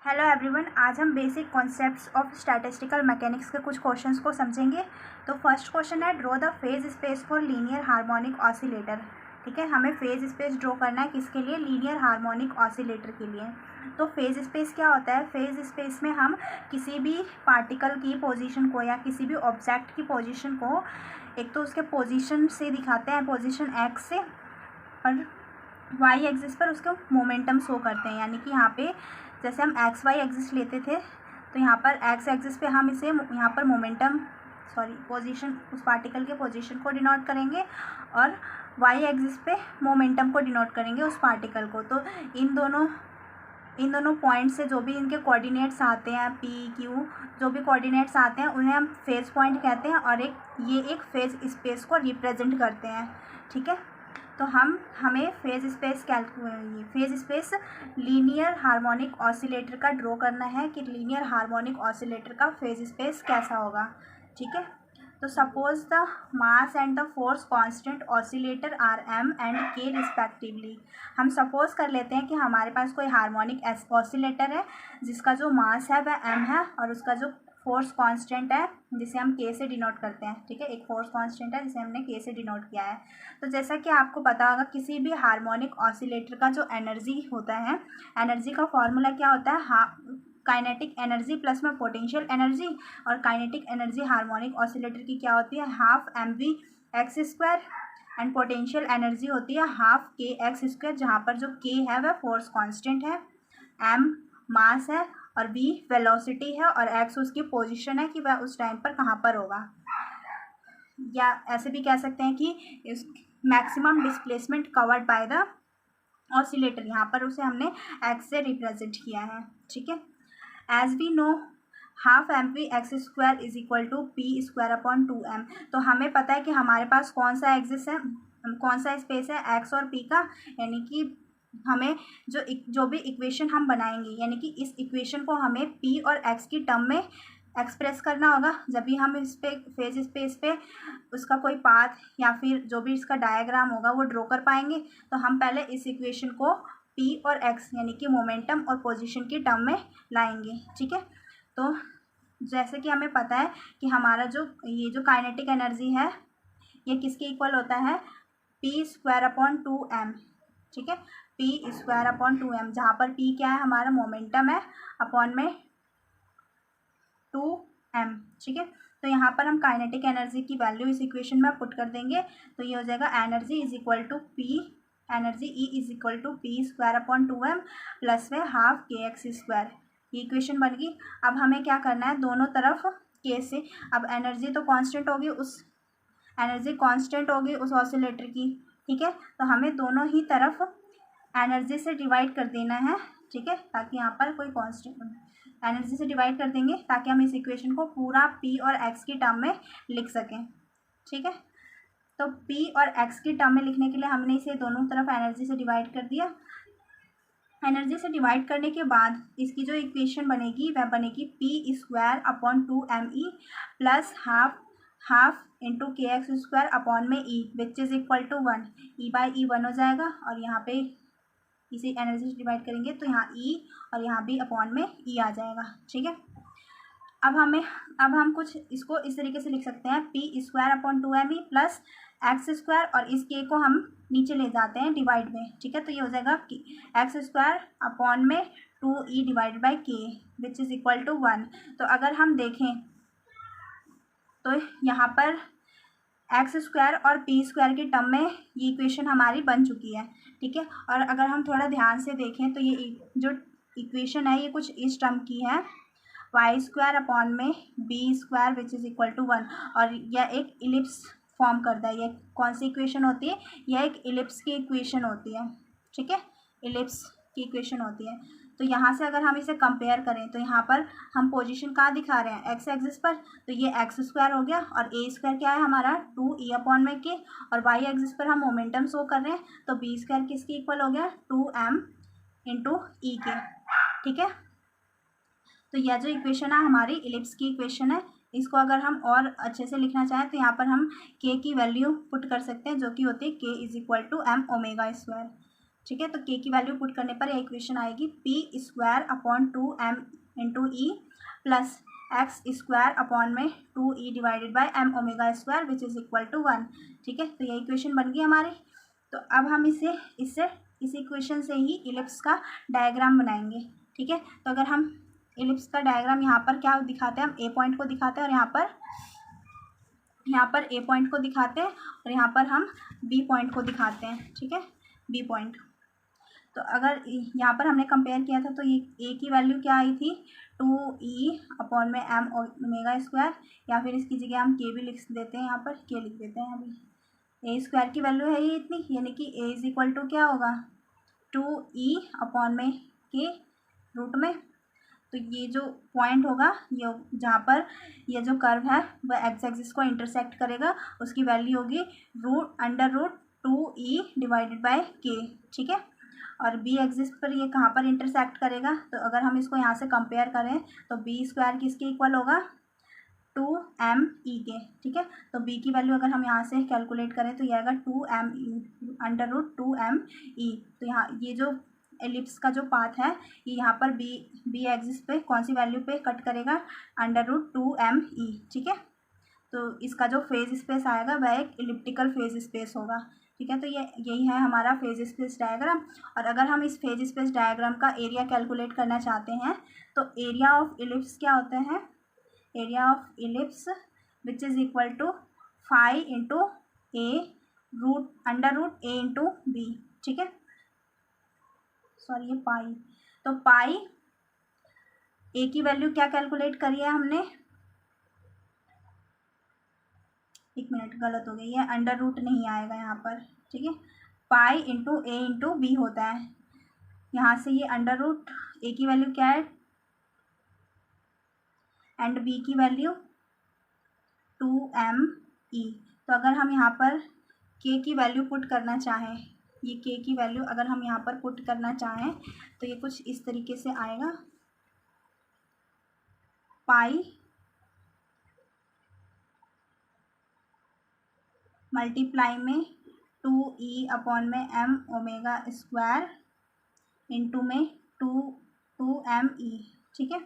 Hello everyone, आज हम basic concepts of statistical mechanics के कुछ क्वेश्चंस को समझेंगे। तो फर्स्ट क्वेश्चन है, draw the phase space for linear harmonic oscillator. ठीक है, हमें फेज स्पेस ड्रॉ करना है किसके लिए? लीनियर हार्मोनिक ऑसिलेटर के लिए। तो फेज स्पेस क्या होता है? फेज स्पेस में हम किसी भी पार्टिकल की पोजीशन को या किसी भी ऑब्जेक्ट की पोजीशन को एक तो उसके पोजीशन से दिखाते हैं, पोजीशन एक्स से, और वाई एक्सिस पर उसका मोमेंटम शो करते हैं। यानी कि यहाँ पे जैसे हम एक्स वाई एक्सिस लेते थे तो यहाँ पर एक्स एक्सिस पे हम इसे यहाँ पर पोजीशन, उस पार्टिकल के पोजीशन को डिनोट करेंगे, और वाई एक्सिस पे मोमेंटम को डिनोट करेंगे उस पार्टिकल को। तो इन दोनों पॉइंट से जो भी इनके कोऑर्डिनेट्स आते हैं, पी क्यू, जो भी कोऑर्डिनेट्स आते हैं उन्हें हम फेज पॉइंट कहते हैं, और ये एक फेज स्पेस को रिप्रेजेंट करते हैं। ठीक है, तो हमें phase space linear harmonic oscillator का ड्रॉ करना है कि लीनियर हार्मोनिक ऑसिलेटर का फेज स्पेस कैसा होगा। ठीक है, तो suppose the mass and the force constant oscillator are M and K respectively. हम सपोज कर लेते हैं कि हमारे पास कोई हार्मोनिक ऑसिलेटर है जिसका जो मास है वह एम है, और उसका जो फोर्स कांस्टेंट है जिसे हम के से डिनोट करते हैं। ठीक है, एक फोर्स कांस्टेंट है जिसे हमने के से डिनोट किया है। तो जैसा कि आपको पता होगा, किसी भी हार्मोनिक ऑसिलेटर का जो एनर्जी होता है, एनर्जी का फॉर्मूला क्या होता है? काइनेटिक एनर्जी प्लस में पोटेंशियल एनर्जी, और काइनेटिक एनर्जी हार्मोनिक ऑसिलेटर की क्या होती है? Half M V X square, and potential energy होती है हाफ के एक्स स्क्वायर, जहाँ पर जो के है वह फोर्स कांस्टेंट है, एम मास है, और वी वेलोसिटी है, और एक्स उसकी पोजीशन है कि वह उस टाइम पर कहाँ पर होगा। या ऐसे भी कह सकते हैं कि maximum displacement covered by the oscillator, यहाँ पर उसे हमने एक्स से रिप्रेजेंट किया है। ठीक है, as we know half M P X square is equal to P square upon 2m। तो हमें पता है कि हमारे पास कौन सा एक्सिस है, कौन सा स्पेस है, एक्स और पी का। यानी कि हमें जो भी इक्वेशन हम बनाएंगे, यानी कि इस इक्वेशन को हमें पी और एक्स की टर्म में एक्सप्रेस करना होगा। जब भी हम इस पे फेज स्पेस पे उसका कोई पाथ या फिर जो भी इसका डायग्राम होगा वो ड्रॉ कर पाएंगे, तो हम पहले इस इक्वेशन को पी और एक्स यानी कि मोमेंटम और पोजीशन की टर्म में लाएंगे। ठीक है, तो जैसे कि हमें पता है कि हमारा ये जो काइनेटिक एनर्जी है ये किसके इक्वल होता है? P square upon 2m। ठीक है, पी स्क्वायर अपॉन 2m, जहाँ पर पी क्या है? हमारा मोमेंटम है, अपॉन में 2m। ठीक है, तो यहाँ पर हम काइनेटिक एनर्जी की वैल्यू इस इक्वेशन में पुट कर देंगे, तो ये हो जाएगा energy is equal to P, energy E is equal to P square upon 2m plus में हाफ के एक्स स्क्वायर। ये इक्वेशन बन गई। अब हमें क्या करना है? दोनों तरफ के से, अब एनर्जी तो कांस्टेंट होगी, उस ऑसिलेटर की। ठीक है, तो हमें दोनों ही तरफ एनर्जी से डिवाइड कर देना है। ठीक है, ताकि यहाँ पर कोई कांस्टेंट, एनर्जी से डिवाइड कर देंगे ताकि हम इस इक्वेशन को पूरा पी और एक्स की टर्म में लिख सकें। ठीक है, तो पी और एक्स की टर्म में लिखने के लिए हमने इसे दोनों तरफ एनर्जी से डिवाइड कर दिया। एनर्जी से डिवाइड करने के बाद इसकी जो इक्वेशन बनेगी वह बनेगी P square upon 2me plus half into k x square upon m E which is equal to 1। E by E 1 हो जाएगा, और यहाँ पे इसे एनर्जी से डिवाइड करेंगे तो यहाँ ई और यहाँ भी अपॉन में ई आ जाएगा। ठीक है, अब हम कुछ इसको इस तरीके से लिख सकते हैं, P square upon 2me plus x square, और इस के को हम नीचे ले जाते हैं डिवाइड में। ठीक है, तो ये हो जाएगा कि एक्स स्क्वायर अपॉन में 2e डिवाइड बाई के विच इज़ इक्वल टू 1। तो अगर हम देखें तो यहाँ पर एक्स स्क्वायर और पी स्क्वायर की टर्म में ये इक्वेशन हमारी बन चुकी है। ठीक है, और अगर हम थोड़ा ध्यान से देखें तो ये जो इक्वेशन है ये कुछ इस टर्म की है, वाई स्क्वायर अपॉन में B square which is equal to 1, और यह एक इलिप्स फॉर्म करता है। यह कौन सी इक्वेशन होती है? यह एक इलिप्स की इक्वेशन होती है। ठीक है, इलिप्स की इक्वेशन होती है। तो यहाँ से अगर हम इसे कंपेयर करें तो यहाँ पर हम पोजीशन कहाँ दिखा रहे हैं? एक्स एक्सिस पर, तो ये एक्स स्क्वायर हो गया, और ए स्क्वायर क्या है हमारा? 2e अपॉन में के, और वाई एक्सिस पर हम मोमेंटम शो कर रहे हैं, तो बी स्क्वायर किसके इक्वल हो गया? 2m इंटू ई के। ठीक है, तो यह जो इक्वेशन है हमारी इलिप्स की इक्वेशन है। इसको अगर हम और अच्छे से लिखना चाहें तो यहाँ पर हम के की वैल्यू पुट कर सकते हैं, जो कि होती है K is equal to M omega square. ठीक है। तो के की वैल्यू पुट करने पर यह इक्वेशन आएगी p²/2m/e plus x²/2e/m⍵², which is equal to 1। ठीक है, तो ये इक्वेशन बन गई हमारी। तो अब हम इस इक्वेशन से ही इलिप्स का डायग्राम बनाएंगे। ठीक है, तो अगर हम इलिप्स का डायग्राम यहाँ पर क्या दिखाते हैं, हम ए पॉइंट को दिखाते हैं और यहाँ पर ए पॉइंट को दिखाते हैं और यहाँ पर हम बी पॉइंट को दिखाते हैं। ठीक है, बी पॉइंट। तो अगर यहाँ पर हमने कंपेयर किया था तो ये ए की वैल्यू क्या आई थी, 2e/m⍵², या फिर इसकी जगह हम के भी लिख देते हैं, यहाँ पर के लिख देते हैं। अभी a² की वैल्यू है ये इतनी, यानी कि a इज इक्वल टू क्या होगा, 2e/k रूट में। तो ये जो पॉइंट होगा, ये जहाँ पर ये जो कर्व है वह एक्स एक्सिस को इंटरसेक्ट करेगा, उसकी वैल्यू होगी √2e/k। ठीक है, और बी एक्सिस पर ये कहाँ पर इंटरसेक्ट करेगा, तो अगर हम इसको यहाँ से कंपेयर करें तो b² किसके इक्वल होगा, 2m⍵e के। ठीक है, तो b की वैल्यू अगर हम यहाँ से कैलकुलेट करें तो ये आएगा 2m√2m⍵e। तो यहाँ ये जो एलिप्स का जो पाथ है ये यहाँ पर बी एक्सिस पे कौन सी वैल्यू पे कट करेगा, √2m⍵e। ठीक है, तो इसका जो फेज स्पेस आएगा वह एक इलिप्टिकल फेज स्पेस होगा। ठीक है, तो यही है हमारा फेज स्पेस डायग्राम। और अगर हम इस फेज स्पेस डायग्राम का एरिया कैलकुलेट करना चाहते हैं तो एरिया ऑफ इलिप्स क्या होते हैं, area of ellipse which is equal to phi into a √a/b। ठीक है, सॉरी ये पाई, तो पाई ए की वैल्यू क्या कैलकुलेट करी है हमने, एक मिनट गलत हो गई है, √ नहीं आएगा यहाँ पर। ठीक है, पाई इंटू a/b होता है, यहाँ से ये √ a की वैल्यू क्या है एंड b की वैल्यू 2m⍵e। तो अगर हम यहाँ पर k की वैल्यू पुट करना चाहें, ये k की वैल्यू अगर हम यहाँ पर पुट करना चाहें तो ये कुछ इस तरीके से आएगा, पाई मल्टीप्लाई में 2e/m⍵² इंटू में 2m⍵e। ठीक है,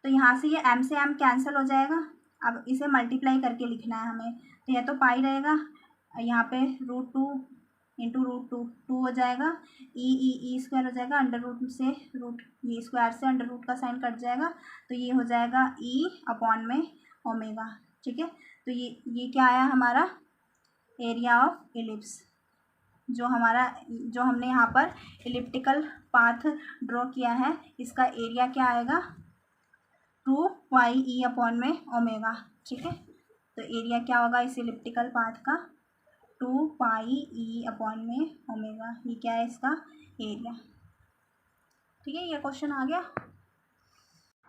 तो यहाँ से ये m से m कैंसिल हो जाएगा, अब इसे मल्टीप्लाई करके लिखना है हमें, तो यह तो पाई रहेगा, यहाँ पे √2 इंटू √2 हो जाएगा, e² हो जाएगा, √ से ये स्क्वायर से √ का साइन कट जाएगा, तो ये हो जाएगा e/में⍵। ठीक है, तो ये क्या आया हमारा एरिया ऑफ इलिप्स, जो हमने यहाँ पर इलिप्टिकल पाथ ड्रॉ किया है, इसका एरिया क्या आएगा 2πe/में⍵। ठीक है, तो एरिया क्या होगा इस इलिप्टिकल पाथ का, 2πe/में⍵, ये क्या है इसका एरिया। ठीक है, ये क्वेश्चन आ गया।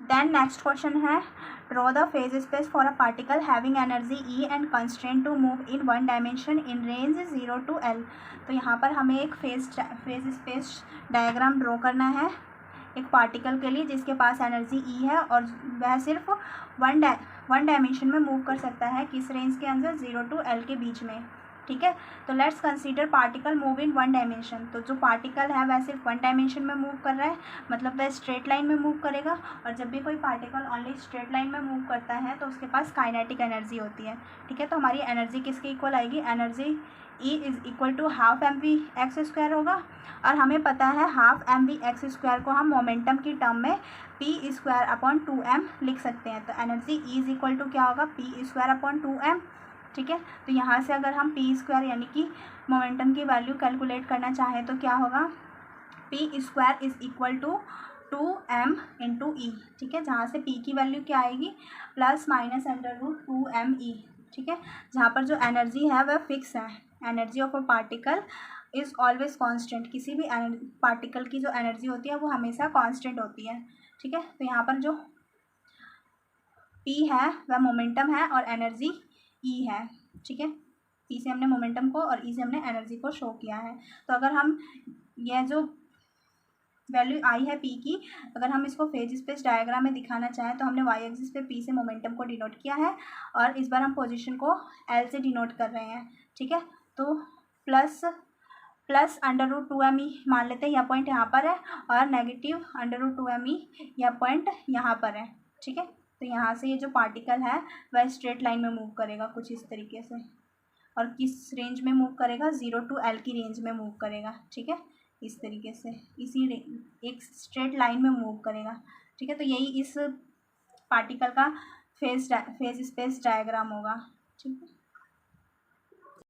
देन नेक्स्ट क्वेश्चन है, draw the phase space for a particle having energy E and constraint to move in 1 dimension in range 0 to L। तो यहाँ पर हमें एक फेज स्पेस डायग्राम ड्रॉ करना है एक पार्टिकल के लिए जिसके पास एनर्जी E है और वह सिर्फ वन डायमेंशन में मूव कर सकता है, किस रेंज के अंदर, 0 to L के बीच में। ठीक है, तो let's consider particle move in 1 dimension. तो जो पार्टिकल है वह सिर्फ 1 डायमेंशन में मूव कर रहा है, मतलब वह स्ट्रेट लाइन में मूव करेगा, और जब भी कोई पार्टिकल ओनली स्ट्रेट लाइन में मूव करता है तो उसके पास काइनेटिक एनर्जी होती है। ठीक है, तो हमारी एनर्जी किसके इक्वल आएगी, energy E is equal to ½ mv² होगा, और हमें पता है ½ mv² को हम मोमेंटम की टर्म में p²/2m लिख सकते हैं। तो energy E is equal to क्या होगा, p²/2m। ठीक है, तो यहाँ से अगर हम p² यानी कि मोमेंटम की वैल्यू कैलकुलेट करना चाहें तो क्या होगा, p² is equal to 2m⍵e। ठीक है, जहाँ से p की वैल्यू क्या आएगी, ±√2m⍵e। ठीक है, जहाँ पर जो एनर्जी है वह फिक्स है, energy of a particle is always constant, किसी भी पार्टिकल की जो एनर्जी होती है वो हमेशा कांस्टेंट होती है। ठीक है, तो यहाँ पर जो p है वह मोमेंटम है और एनर्जी E है। ठीक है, P से हमने मोमेंटम को और E से हमने एनर्जी को शो किया है। तो अगर हम यह जो वैल्यू आई है P की, अगर हम इसको फेज स्पेस डायग्राम में दिखाना चाहें तो हमने y एक्सिस पे P से मोमेंटम को डिनोट किया है और इस बार हम पोजीशन को L से डिनोट कर रहे हैं। ठीक है, तो प्लस प्लस √2m मान लेते हैं, यह पॉइंट यहाँ पर है, और नेगेटिव √2m यह पॉइंट यहाँ पर है। ठीक है, तो यहाँ से ये जो पार्टिकल है वह स्ट्रेट लाइन में मूव करेगा कुछ इस तरीके से, और किस रेंज में मूव करेगा, 0 to L की रेंज में मूव करेगा। ठीक है, इस तरीके से एक स्ट्रेट लाइन में मूव करेगा। ठीक है, तो यही इस पार्टिकल का फेज स्पेस डायग्राम होगा। ठीक है।